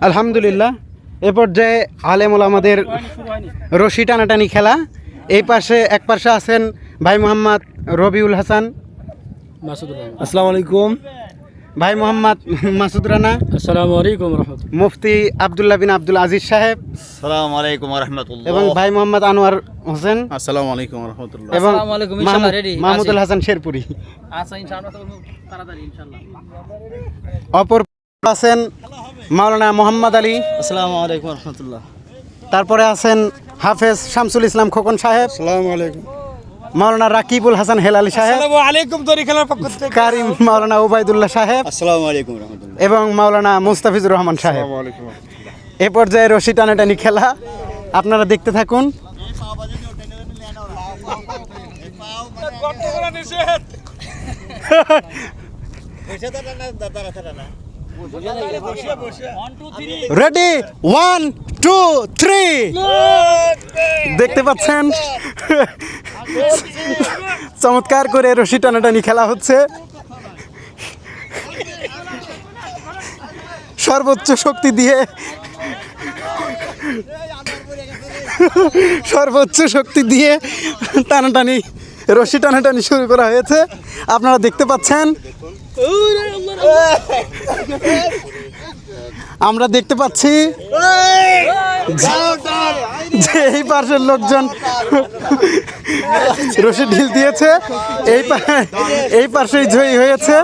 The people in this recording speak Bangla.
আলহামদুলিল্লাহ। এ পর্যায়ে আলেম ওলামাদের রশি টানাটানি খেলা। এই পাশে এক পাশে আছেন ভাই মোহাম্মদ রবিউল হাসান, আসসালামু আলাইকুম। ভাই মোহাম্মদ মাসুদ রানা, আসসালামু আলাইকুম রাহমাতুল্লাহ। মুফতি আবদুল্লাহ বিন আব্দুল আজিজ সাহেব আসসালামু আলাইকুম ওয়া রাহমাতুল্লাহ। এবং ভাই মোহাম্মদ আনোয়ার হোসেন আসসালামু আলাইকুম রাহমাতুল্লাহ। এবং আসসালামু আলাইকুম, ইনশাআল্লাহ রেডি মাহমুদুল হাসান শেরপুরি। আচ্ছা ইনশাআল্লাহ তাড়াতাড়ি ইনশাআল্লাহ। অপর আছেন মাওলানা মোহাম্মদ আলী, আসসালামু আলাইকুম রাহমাতুল্লাহ। তারপরে আছেন হাফেজ শামসুল ইসলাম খোকন সাহেব, আসসালামু আলাইকুম। মাওলানা রাকিবুল হাসান হেলালি সাহেব, আসসালামু আলাইকুম দড়ি খেলার পক্ষ থেকে। কারিম মাওলানা ওবায়দুল্লাহ সাহেব আসসালামু আলাইকুম রাহমাতুল্লাহ। এবং মাওলানা মুস্তাফিজুর রহমান সাহেব। আসসালামু আলাইকুম। এ পর্যায়ে রশি টানাটানি খেলা, আপনারা দেখতে থাকুন। রেডি 1 2 3 দেখতে পাচ্ছেন চমৎকার করে রশি টানাটানি খেলা হচ্ছে। সর্বোচ্চ শক্তি দিয়ে টানাটানি রশি টানাটানি শুরু করা হয়েছে, আপনারা দেখতে পাচ্ছেন। আমরা দেখতে পাচ্ছি যে এই পাশের লোকজন রশি ঢিল দিয়েছে, এই পাশেই জয়ী হয়েছে।